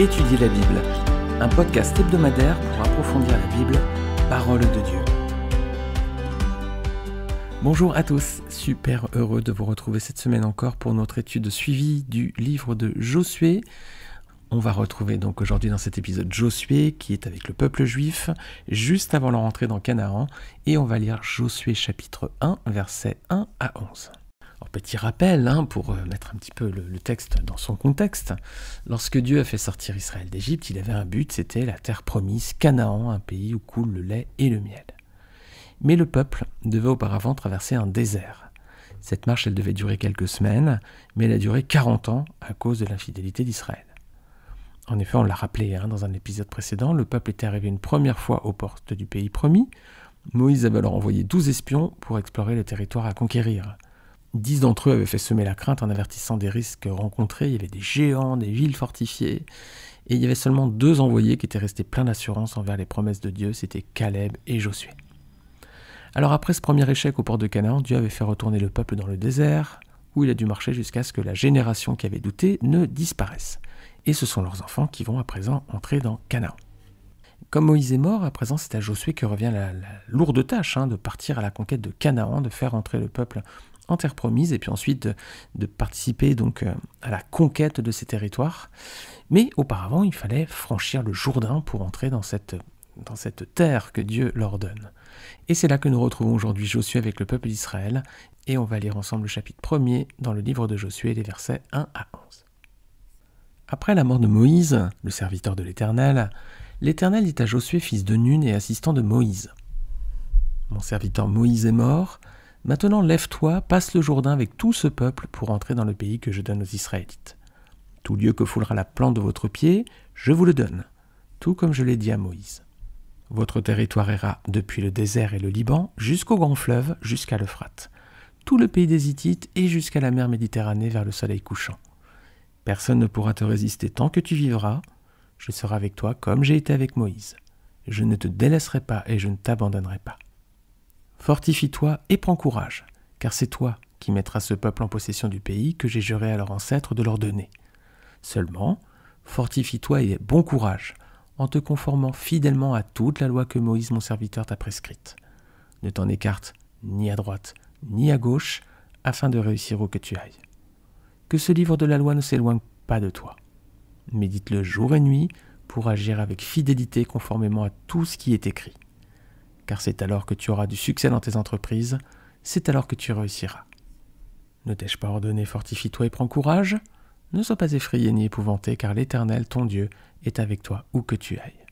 Étudier la Bible, un podcast hebdomadaire pour approfondir la Bible, parole de Dieu. Bonjour à tous, super heureux de vous retrouver cette semaine encore pour notre étude suivie du livre de Josué. On va retrouver donc aujourd'hui dans cet épisode Josué qui est avec le peuple juif juste avant leur entrée dans Canaan et on va lire Josué chapitre 1 versets 1 à 11. Alors, petit rappel pour mettre un petit peu le texte dans son contexte. Lorsque Dieu a fait sortir Israël d'Égypte, il avait un but, c'était la terre promise, Canaan, un pays où coule le lait et le miel. Mais le peuple devait auparavant traverser un désert. Cette marche, elle devait durer quelques semaines, mais elle a duré 40 ans à cause de l'infidélité d'Israël. En effet, on l'a rappelé dans un épisode précédent, le peuple était arrivé une première fois aux portes du pays promis. Moïse avait alors envoyé 12 espions pour explorer le territoire à conquérir. 10 d'entre eux avaient fait semer la crainte en avertissant des risques rencontrés. Il y avait des géants, des villes fortifiées. Et il y avait seulement 2 envoyés qui étaient restés pleins d'assurance envers les promesses de Dieu, c'était Caleb et Josué. Alors après ce premier échec aux portes de Canaan, Dieu avait fait retourner le peuple dans le désert, où il a dû marcher jusqu'à ce que la génération qui avait douté ne disparaisse. Et ce sont leurs enfants qui vont à présent entrer dans Canaan. Comme Moïse est mort, à présent c'est à Josué que revient la lourde tâche de partir à la conquête de Canaan, de faire entrer le peuple en terre promise, et puis ensuite de participer donc à la conquête de ces territoires. Mais auparavant, il fallait franchir le Jourdain pour entrer dans cette terre que Dieu leur donne. Et c'est là que nous retrouvons aujourd'hui Josué avec le peuple d'Israël, et on va lire ensemble le chapitre 1er dans le livre de Josué, les versets 1 à 11. Après la mort de Moïse, le serviteur de l'Éternel, l'Éternel dit à Josué, fils de Nun et assistant de Moïse, « Mon serviteur Moïse est mort, maintenant lève-toi, passe le Jourdain avec tout ce peuple pour entrer dans le pays que je donne aux Israélites. Tout lieu que foulera la plante de votre pied, je vous le donne, tout comme je l'ai dit à Moïse. Votre territoire ira depuis le désert et le Liban jusqu'au grand fleuve, jusqu'à l'Euphrate, tout le pays des Hittites et jusqu'à la mer Méditerranée vers le soleil couchant. Personne ne pourra te résister tant que tu vivras, je serai avec toi comme j'ai été avec Moïse. Je ne te délaisserai pas et je ne t'abandonnerai pas. Fortifie-toi et prends courage, car c'est toi qui mettras ce peuple en possession du pays que j'ai juré à leurs ancêtres de leur donner. Seulement, fortifie-toi et aie bon courage, en te conformant fidèlement à toute la loi que Moïse mon serviteur t'a prescrite. Ne t'en écarte ni à droite ni à gauche, afin de réussir où que tu ailles. Que ce livre de la loi ne s'éloigne pas de toi. Médite-le jour et nuit pour agir avec fidélité conformément à tout ce qui est écrit. Car c'est alors que tu auras du succès dans tes entreprises, c'est alors que tu réussiras. Ne t'ai-je pas ordonné, fortifie-toi et prends courage ? Ne sois pas effrayé ni épouvanté, car l'Éternel, ton Dieu, est avec toi où que tu ailles. »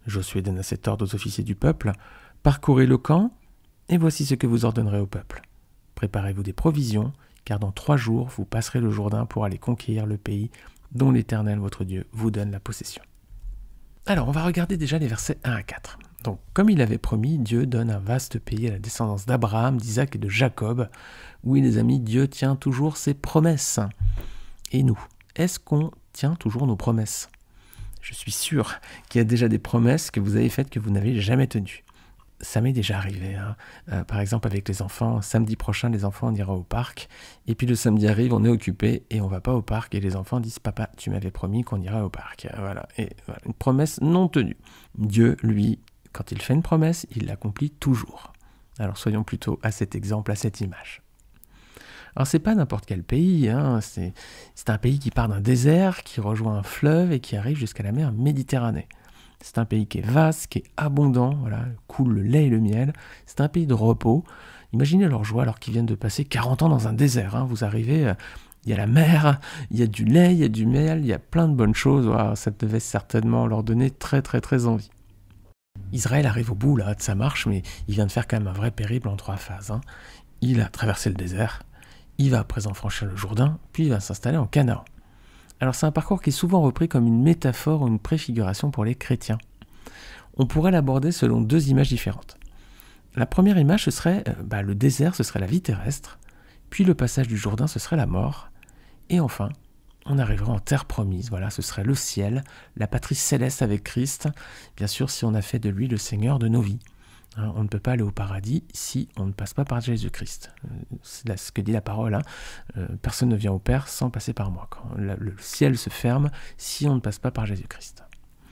Josué donna cet ordre aux officiers du peuple, « Parcourez le camp, et voici ce que vous ordonnerez au peuple. Préparez-vous des provisions, car dans 3 jours, vous passerez le Jourdain pour aller conquérir le pays dont l'Éternel, votre Dieu, vous donne la possession. » Alors, on va regarder déjà les versets 1 à 4. Donc, comme il avait promis, Dieu donne un vaste pays à la descendance d'Abraham, d'Isaac et de Jacob. Oui, les amis, Dieu tient toujours ses promesses. Et nous, est-ce qu'on tient toujours nos promesses ? Je suis sûr qu'il y a déjà des promesses que vous avez faites que vous n'avez jamais tenues. Ça m'est déjà arrivé. Par exemple, avec les enfants, samedi prochain, les enfants, on ira au parc. Et puis le samedi arrive, on est occupé et on ne va pas au parc. Et les enfants disent « Papa, tu m'avais promis qu'on irait au parc. » Voilà. Et voilà, une promesse non tenue. Dieu, lui, quand il fait une promesse, il l'accomplit toujours. Alors soyons plutôt à cet exemple, à cette image. Alors c'est pas n'importe quel pays, c'est un pays qui part d'un désert, qui rejoint un fleuve et qui arrive jusqu'à la mer Méditerranée. C'est un pays qui est vaste, qui est abondant, voilà, coule le lait et le miel. C'est un pays de repos. Imaginez leur joie alors qu'ils viennent de passer 40 ans dans un désert. Vous arrivez, il y a la mer, il y a du lait, il y a du miel, il y a plein de bonnes choses. Voilà, ça devait certainement leur donner très très très envie. Israël arrive au bout de sa marche, mais il vient de faire quand même un vrai périple en 3 phases. Il a traversé le désert, il va à présent franchir le Jourdain, puis il va s'installer en Canaan. Alors c'est un parcours qui est souvent repris comme une métaphore ou une préfiguration pour les chrétiens. On pourrait l'aborder selon 2 images différentes. La première image, ce serait le désert, ce serait la vie terrestre, puis le passage du Jourdain, ce serait la mort, et enfin, on arriverait en terre promise, voilà, ce serait le ciel, la patrie céleste avec Christ, bien sûr si on a fait de lui le Seigneur de nos vies. Hein, on ne peut pas aller au paradis si on ne passe pas par Jésus-Christ. C'est là ce que dit la parole. Hein. Personne ne vient au Père sans passer par moi. Le ciel se ferme si on ne passe pas par Jésus-Christ.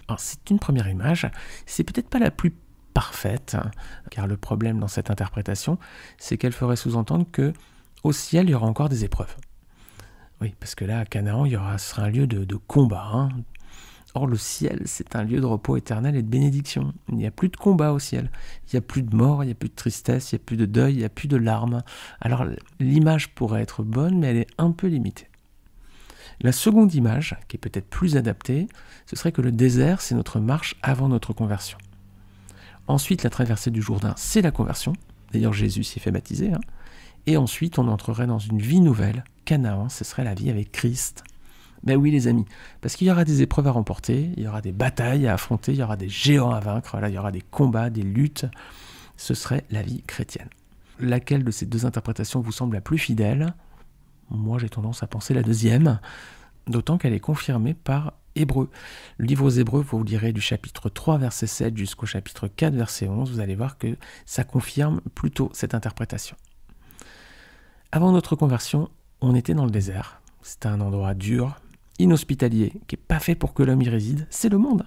Alors c'est une première image. C'est peut-être pas la plus parfaite, hein, car le problème dans cette interprétation, c'est qu'elle ferait sous-entendre que au ciel, il y aura encore des épreuves. Oui, parce que là, à Canaan, ce sera un lieu de combat. Hein. Or, le ciel, c'est un lieu de repos éternel et de bénédiction. Il n'y a plus de combat au ciel. Il n'y a plus de mort, il n'y a plus de tristesse, il n'y a plus de deuil, il n'y a plus de larmes. Alors, l'image pourrait être bonne, mais elle est un peu limitée. La seconde image, qui est peut-être plus adaptée, ce serait que le désert, c'est notre marche avant notre conversion. Ensuite, la traversée du Jourdain, c'est la conversion. D'ailleurs, Jésus s'y fait baptiser. Hein. Et ensuite, on entrerait dans une vie nouvelle. Canaan, ce serait la vie avec Christ. Ben oui, les amis, parce qu'il y aura des épreuves à remporter, il y aura des batailles à affronter, il y aura des géants à vaincre, là, il y aura des combats, des luttes. Ce serait la vie chrétienne. Laquelle de ces deux interprétations vous semble la plus fidèle ? Moi, j'ai tendance à penser la deuxième, d'autant qu'elle est confirmée par Hébreux. Le livre aux Hébreux, vous lirez du chapitre 3, verset 7 jusqu'au chapitre 4, verset 11, vous allez voir que ça confirme plutôt cette interprétation. Avant notre conversion, on était dans le désert. C'était un endroit dur, inhospitalier, qui n'est pas fait pour que l'homme y réside. C'est le monde.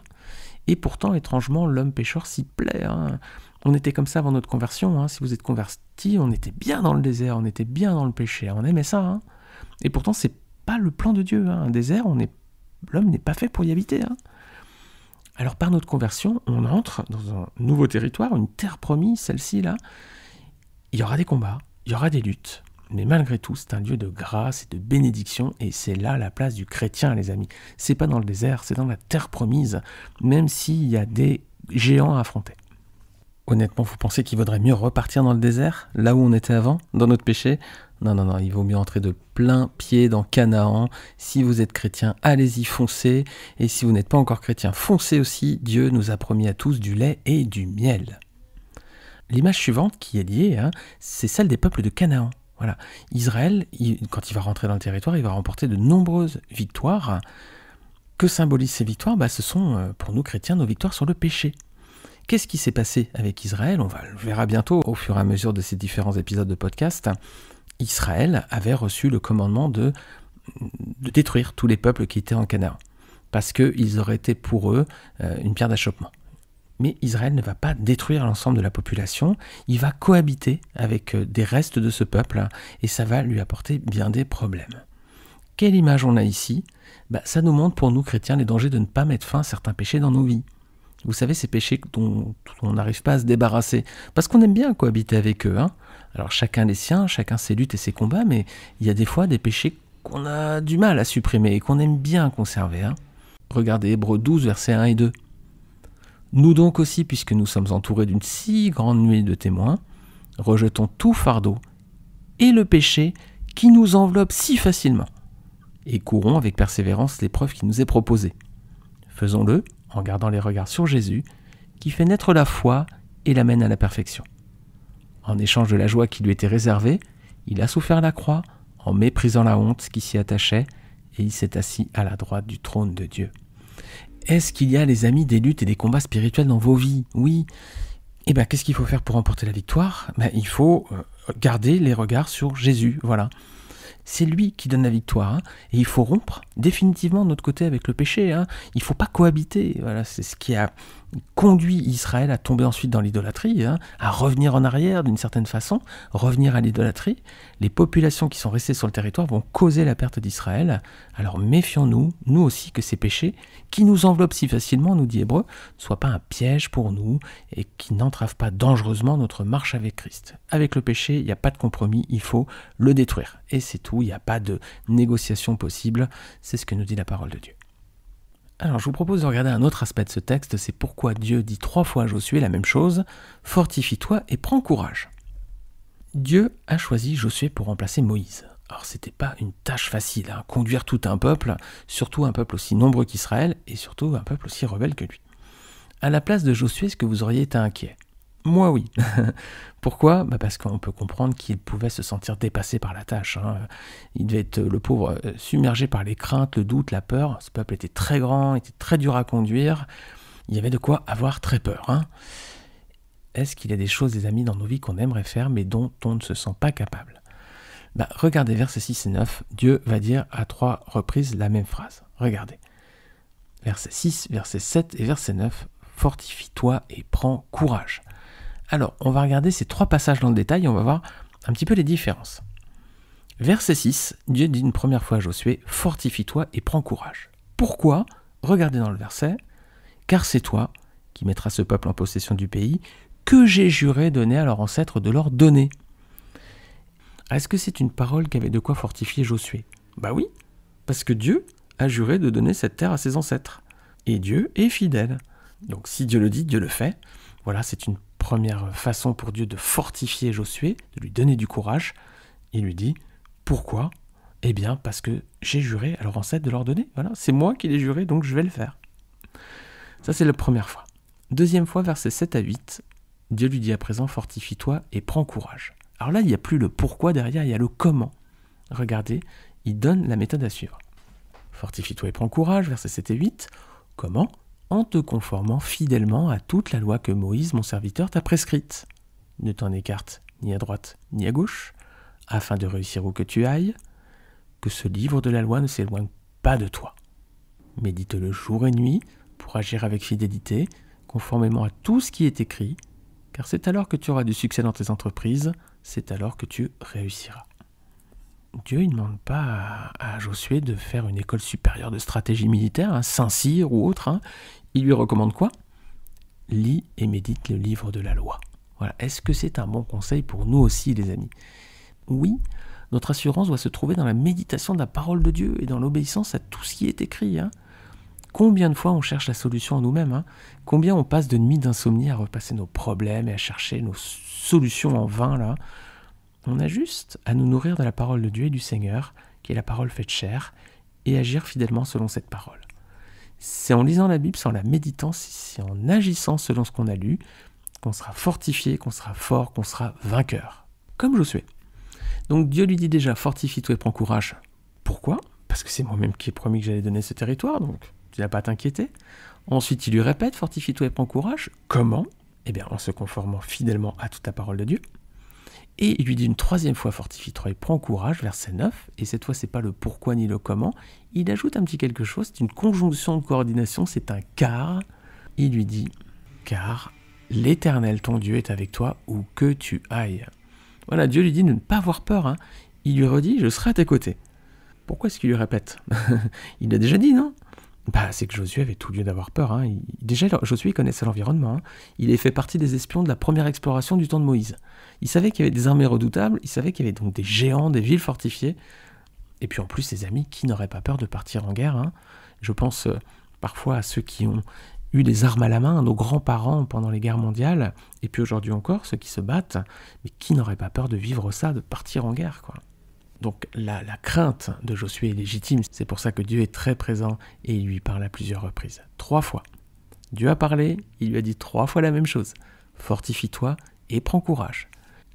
Et pourtant, étrangement, l'homme pécheur s'y plaît. Hein. On était comme ça avant notre conversion. Hein. Si vous êtes converti, on était bien dans le désert, on était bien dans le péché. On aimait ça. Hein. Et pourtant, c'est pas le plan de Dieu. Hein. Un désert, l'homme n'est pas fait pour y habiter. Hein. Alors, par notre conversion, on entre dans un nouveau territoire, une terre promise, celle-ci, là. Il y aura des combats, il y aura des luttes. Mais malgré tout, c'est un lieu de grâce et de bénédiction, et c'est là la place du chrétien, les amis. C'est pas dans le désert, c'est dans la terre promise, même s'il y a des géants à affronter. Honnêtement, vous pensez qu'il vaudrait mieux repartir dans le désert, là où on était avant, dans notre péché ? Non, il vaut mieux entrer de plein pied dans Canaan. Si vous êtes chrétien, allez-y, foncez. Et si vous n'êtes pas encore chrétien, foncez aussi. Dieu nous a promis à tous du lait et du miel. L'image suivante qui est liée, hein, c'est celle des peuples de Canaan. Voilà. Israël, quand il va rentrer dans le territoire, il va remporter de nombreuses victoires. Que symbolisent ces victoires ? Ce sont, pour nous chrétiens, nos victoires sur le péché. Qu'est-ce qui s'est passé avec Israël ? On le verra bientôt au fur et à mesure de ces différents épisodes de podcast. Israël avait reçu le commandement de détruire tous les peuples qui étaient en Canaan, parce qu'ils auraient été pour eux une pierre d'achoppement. Mais Israël ne va pas détruire l'ensemble de la population, il va cohabiter avec des restes de ce peuple, et ça va lui apporter bien des problèmes. Quelle image on a ici ? Ça nous montre pour nous chrétiens les dangers de ne pas mettre fin à certains péchés dans nos vies. Vous savez, ces péchés dont on n'arrive pas à se débarrasser, parce qu'on aime bien cohabiter avec eux. Hein. Alors chacun les siens, chacun ses luttes et ses combats, mais il y a des fois des péchés qu'on a du mal à supprimer et qu'on aime bien conserver. Hein. Regardez Hébreux 12, versets 1 et 2. Nous donc aussi, puisque nous sommes entourés d'une si grande nuée de témoins, rejetons tout fardeau et le péché qui nous enveloppe si facilement, et courons avec persévérance l'épreuve qui nous est proposée. Faisons-le en gardant les regards sur Jésus, qui fait naître la foi et l'amène à la perfection. En échange de la joie qui lui était réservée, il a souffert la croix en méprisant la honte qui s'y attachait, et il s'est assis à la droite du trône de Dieu. Est-ce qu'il y a, les amis, des luttes et des combats spirituels dans vos vies ? Oui. Et qu'est-ce qu'il faut faire pour remporter la victoire ? Il faut garder les regards sur Jésus, voilà. C'est lui qui donne la victoire, hein. Et il faut rompre définitivement de notre côté avec le péché, hein. Il ne faut pas cohabiter, voilà. C'est ce qui a conduit Israël à tomber ensuite dans l'idolâtrie, hein, à revenir en arrière d'une certaine façon, revenir à l'idolâtrie. Les populations qui sont restées sur le territoire vont causer la perte d'Israël. Alors méfions-nous, nous aussi, que ces péchés qui nous enveloppent si facilement, nous dit Hébreux, ne soient pas un piège pour nous et qui n'entravent pas dangereusement notre marche avec Christ. Avec le péché, il n'y a pas de compromis, il faut le détruire. Et c'est tout, il n'y a pas de négociation possible, c'est ce que nous dit la parole de Dieu. Alors je vous propose de regarder un autre aspect de ce texte, c'est pourquoi Dieu dit 3 fois à Josué la même chose, « Fortifie-toi et prends courage ». Dieu a choisi Josué pour remplacer Moïse. Alors c'était pas une tâche facile, hein, conduire tout un peuple, surtout un peuple aussi nombreux qu'Israël, et surtout un peuple aussi rebelle que lui. À la place de Josué, est-ce que vous auriez été inquiet ? Moi oui. Pourquoi ? Parce qu'on peut comprendre qu'il pouvait se sentir dépassé par la tâche. Hein. Il devait être, le pauvre, submergé par les craintes, le doute, la peur. Ce peuple était très grand, était très dur à conduire. Il y avait de quoi avoir très peur. Hein. Est-ce qu'il y a des choses, des amis, dans nos vies qu'on aimerait faire, mais dont on ne se sent pas capable? Regardez versets 6 et 9, Dieu va dire à 3 reprises la même phrase. Regardez. Verset 6, verset 7 et verset 9, fortifie-toi et prends courage. Alors, on va regarder ces 3 passages dans le détail et on va voir un petit peu les différences. Verset 6, Dieu dit une première fois à Josué, fortifie-toi et prends courage. Pourquoi? Regardez dans le verset, car c'est toi qui mettras ce peuple en possession du pays que j'ai juré donner à leurs ancêtres de leur donner. Est-ce que c'est une parole qui avait de quoi fortifier Josué? Oui, parce que Dieu a juré de donner cette terre à ses ancêtres. Et Dieu est fidèle. Donc si Dieu le dit, Dieu le fait. Voilà, c'est une première façon pour Dieu de fortifier Josué, de lui donner du courage. Il lui dit, pourquoi? Eh bien, parce que j'ai juré à leurs ancêtres de leur donner. Voilà, c'est moi qui l'ai juré, donc je vais le faire. Ça, c'est la première fois. Deuxième fois, versets 7 à 8, Dieu lui dit à présent, fortifie-toi et prends courage. Alors là, il n'y a plus le pourquoi derrière, il y a le comment. Regardez, il donne la méthode à suivre. Fortifie-toi et prends courage, versets 7 et 8. Comment? En te conformant fidèlement à toute la loi que Moïse, mon serviteur, t'a prescrite. Ne t'en écarte ni à droite ni à gauche, afin de réussir où que tu ailles, que ce livre de la loi ne s'éloigne pas de toi. Médite-le jour et nuit pour agir avec fidélité, conformément à tout ce qui est écrit, car c'est alors que tu auras du succès dans tes entreprises, c'est alors que tu réussiras. Dieu ne demande pas à Josué de faire une école supérieure de stratégie militaire, Saint-Cyr ou autre. Il lui recommande quoi? Lis et médite le livre de la loi. Voilà. Est-ce que c'est un bon conseil pour nous aussi, les amis? Oui, notre assurance doit se trouver dans la méditation de la parole de Dieu et dans l'obéissance à tout ce qui est écrit. Combien de fois on cherche la solution en nous-mêmes? Combien on passe de nuits d'insomnie à repasser nos problèmes et à chercher nos solutions en vain là? On a juste à nous nourrir de la parole de Dieu et du Seigneur, qui est la parole faite chair, et agir fidèlement selon cette parole. C'est en lisant la Bible, c'est en la méditant, c'est en agissant selon ce qu'on a lu, qu'on sera fortifié, qu'on sera fort, qu'on sera vainqueur. Comme Josué. Donc Dieu lui dit déjà, fortifie-toi et prends courage. Pourquoi? Parce que c'est moi-même qui ai promis que j'allais donner ce territoire, donc tu n'as pas à t'inquiéter. Ensuite, il lui répète, fortifie-toi et prends courage. Comment? Eh bien, en se conformant fidèlement à toute la parole de Dieu. Et il lui dit une troisième fois, fortifie-toi et prends courage, verset 9, et cette fois, c'est pas le pourquoi ni le comment, il ajoute un petit quelque chose, c'est une conjonction de coordination, c'est un car. Il lui dit, car l'Éternel, ton Dieu, est avec toi où que tu ailles. Voilà, Dieu lui dit de ne pas avoir peur, Il lui redit, je serai à tes côtés. Pourquoi est-ce qu'il lui répète? Il l'a déjà dit, non? C'est que Josué avait tout lieu d'avoir peur. Déjà, Josué connaissait l'environnement. Il avait fait partie des espions de la première exploration du temps de Moïse. Il savait qu'il y avait des armées redoutables, il savait qu'il y avait donc des géants, des villes fortifiées. Et puis en plus, ses amis qui n'auraient pas peur de partir en guerre. Je pense parfois à ceux qui ont eu les armes à la main, nos grands-parents pendant les guerres mondiales, et puis aujourd'hui encore, ceux qui se battent, mais qui n'auraient pas peur de vivre ça, de partir en guerre, quoi. Donc la crainte de Josué est légitime, c'est pour ça que Dieu est très présent et il lui parle à plusieurs reprises. 3 fois. Dieu a parlé, il lui a dit 3 fois la même chose. Fortifie-toi et prends courage.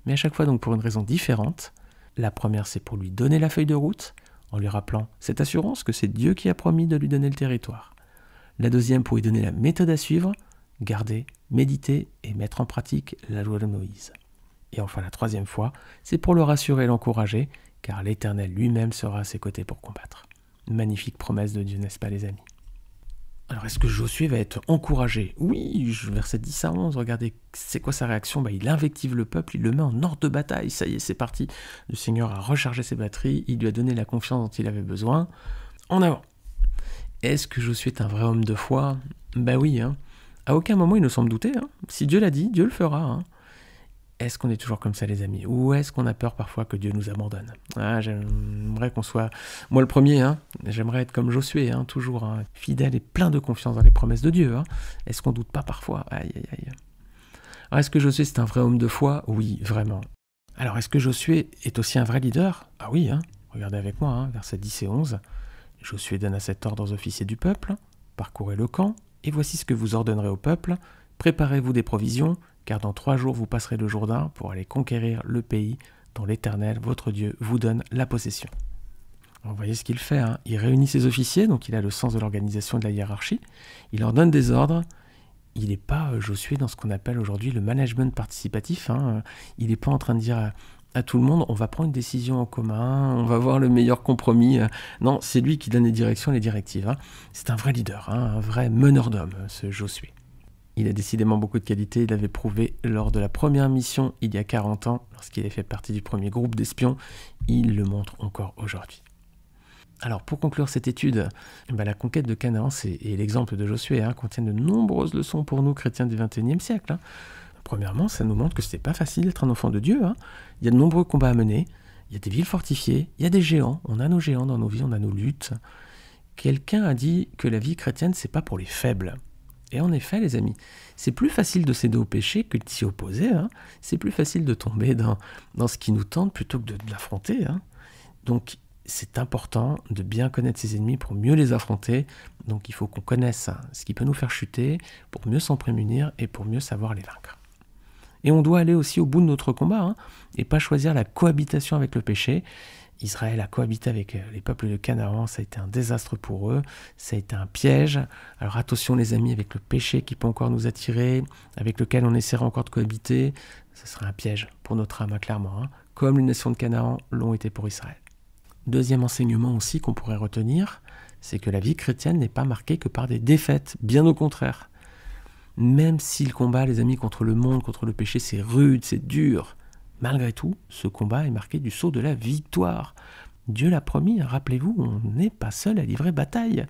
Mais à chaque fois donc pour une raison différente. La première, c'est pour lui donner la feuille de route, en lui rappelant cette assurance que c'est Dieu qui a promis de lui donner le territoire. La deuxième, pour lui donner la méthode à suivre, garder, méditer et mettre en pratique la loi de Moïse. Et enfin la troisième fois, c'est pour le rassurer et l'encourager, car l'Éternel lui-même sera à ses côtés pour combattre. Magnifique promesse de Dieu, n'est-ce pas les amis? Alors est-ce que Josué va être encouragé? Oui, verset 10 à 11, regardez, c'est quoi sa réaction? Il invective le peuple, il le met en ordre de bataille, ça y est, c'est parti. Le Seigneur a rechargé ses batteries, il lui a donné la confiance dont il avait besoin. En avant. Est-ce que Josué est un vrai homme de foi? Oui, À aucun moment il ne semble douter. Si Dieu l'a dit, Dieu le fera. Est-ce qu'on est toujours comme ça, les amis? Ou est-ce qu'on a peur parfois que Dieu nous abandonne? J'aimerais qu'on soit... Moi, le premier, j'aimerais être comme Josué, toujours fidèle et plein de confiance dans les promesses de Dieu. Est-ce qu'on doute pas parfois? Aïe, aïe, aïe. Alors, est-ce que Josué, c'est un vrai homme de foi? Oui, vraiment. Alors, est-ce que Josué est aussi un vrai leader? Ah oui, regardez avec moi, versets 10 et 11. Josué donne à cet ordre aux officiers du peuple. Parcourez le camp, et voici ce que vous ordonnerez au peuple. Préparez-vous des provisions, car dans 3 jours vous passerez le Jourdain pour aller conquérir le pays dont l'Éternel, votre Dieu, vous donne la possession. Alors, vous voyez ce qu'il fait, Il réunit ses officiers, donc il a le sens de l'organisation et de la hiérarchie. Il leur donne des ordres, il n'est pas, Josué, dans ce qu'on appelle aujourd'hui le management participatif. Hein. Il n'est pas en train de dire à tout le monde, on va prendre une décision en commun, on va voir le meilleur compromis. Non, c'est lui qui donne les directions, les directives. Hein. C'est un vrai leader, un vrai meneur d'hommes, ce Josué. Il a décidément beaucoup de qualités, il l'avait prouvé lors de la première mission il y a 40 ans, lorsqu'il avait fait partie du premier groupe d'espions. Il le montre encore aujourd'hui. Alors pour conclure cette étude, la conquête de Canaan et l'exemple de Josué contiennent de nombreuses leçons pour nous chrétiens du XXIe siècle. Premièrement, ça nous montre que ce n'est pas facile d'être un enfant de Dieu. Il y a de nombreux combats à mener, il y a des villes fortifiées, il y a des géants, on a nos géants dans nos vies, on a nos luttes. Quelqu'un a dit que la vie chrétienne, c'est pas pour les faibles. Et en effet, les amis, c'est plus facile de céder au péché que de s'y opposer. C'est plus facile de tomber dans ce qui nous tente plutôt que de l'affronter. Donc, c'est important de bien connaître ses ennemis pour mieux les affronter. Donc, il faut qu'on connaisse ce qui peut nous faire chuter pour mieux s'en prémunir et pour mieux savoir les vaincre. Et on doit aller aussi au bout de notre combat et pas choisir la cohabitation avec le péché. Israël a cohabité avec les peuples de Canaan, ça a été un désastre pour eux, ça a été un piège. Alors attention les amis avec le péché qui peut encore nous attirer, avec lequel on essaiera encore de cohabiter, ce sera un piège pour notre âme clairement, comme les nations de Canaan l'ont été pour Israël. Deuxième enseignement aussi qu'on pourrait retenir, c'est que la vie chrétienne n'est pas marquée que par des défaites, bien au contraire. Même si le combat, les amis, contre le monde, contre le péché, c'est rude, c'est dur, malgré tout, ce combat est marqué du sceau de la victoire. Dieu l'a promis, rappelez-vous, on n'est pas seul à livrer bataille.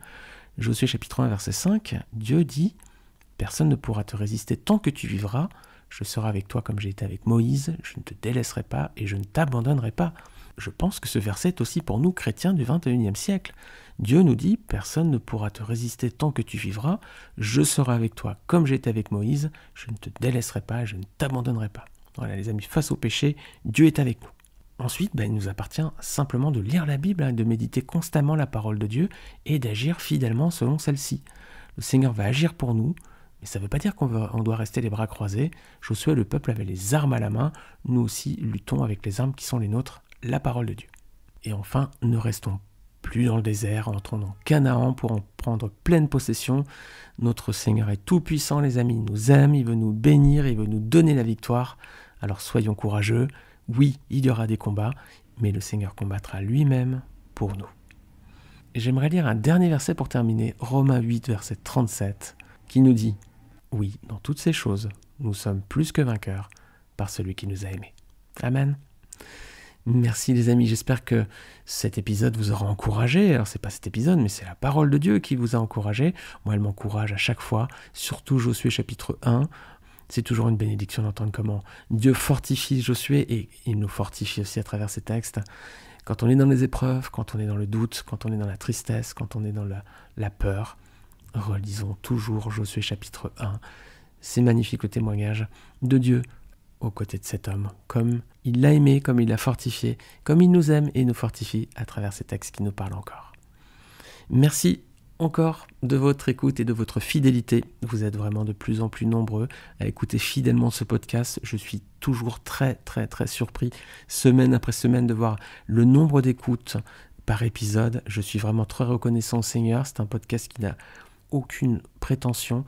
Josué chapitre 1, verset 5, Dieu dit « Personne ne pourra te résister tant que tu vivras, je serai avec toi comme j'ai été avec Moïse, je ne te délaisserai pas et je ne t'abandonnerai pas. » Je pense que ce verset est aussi pour nous chrétiens du XXIe siècle. Dieu nous dit « Personne ne pourra te résister tant que tu vivras, je serai avec toi comme j'ai été avec Moïse, je ne te délaisserai pas et je ne t'abandonnerai pas. » Voilà les amis, face au péché, Dieu est avec nous. Ensuite, il nous appartient simplement de lire la Bible, de méditer constamment la parole de Dieu et d'agir fidèlement selon celle-ci. Le Seigneur va agir pour nous, mais ça ne veut pas dire qu'on doit rester les bras croisés. Josué, le peuple avait les armes à la main, nous aussi luttons avec les armes qui sont les nôtres, la parole de Dieu. Et enfin, ne restons plus dans le désert, entrons dans Canaan pour en prendre pleine possession. Notre Seigneur est tout-puissant, les amis, il nous aime, il veut nous bénir, il veut nous donner la victoire. Alors soyons courageux, oui, il y aura des combats, mais le Seigneur combattra lui-même pour nous. Et j'aimerais lire un dernier verset pour terminer, Romains 8, verset 37, qui nous dit « Oui, dans toutes ces choses, nous sommes plus que vainqueurs par celui qui nous a aimés. » Amen. Merci les amis, j'espère que cet épisode vous aura encouragé. Alors c'est pas cet épisode, mais c'est la parole de Dieu qui vous a encouragé. Moi, elle m'encourage à chaque fois, surtout Josué chapitre 1. C'est toujours une bénédiction d'entendre comment Dieu fortifie Josué et il nous fortifie aussi à travers ces textes. Quand on est dans les épreuves, quand on est dans le doute, quand on est dans la tristesse, quand on est dans la peur, relisons toujours Josué chapitre 1. C'est magnifique le témoignage de Dieu aux côtés de cet homme, comme il l'a aimé, comme il l'a fortifié, comme il nous aime et nous fortifie à travers ces textes qui nous parlent encore. Merci encore de votre écoute et de votre fidélité. Vous êtes vraiment de plus en plus nombreux à écouter fidèlement ce podcast. Je suis toujours très très très surpris, semaine après semaine, de voir le nombre d'écoutes par épisode. Je suis vraiment très reconnaissant au Seigneur. C'est un podcast qui n'a aucune prétention,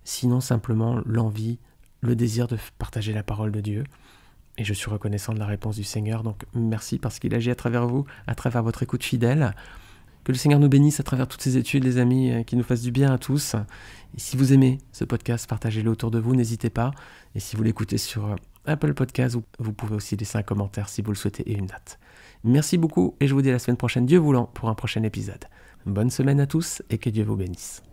sinon simplement l'envie, le désir de partager la parole de Dieu. Et je suis reconnaissant de la réponse du Seigneur. Donc merci parce qu'il agit à travers vous, à travers votre écoute fidèle. Que le Seigneur nous bénisse à travers toutes ces études, les amis, qui nous fassent du bien à tous. Et si vous aimez ce podcast, partagez-le autour de vous, n'hésitez pas. Et si vous l'écoutez sur Apple Podcast, vous pouvez aussi laisser un commentaire si vous le souhaitez et une note. Merci beaucoup et je vous dis à la semaine prochaine, Dieu voulant, pour un prochain épisode. Bonne semaine à tous et que Dieu vous bénisse.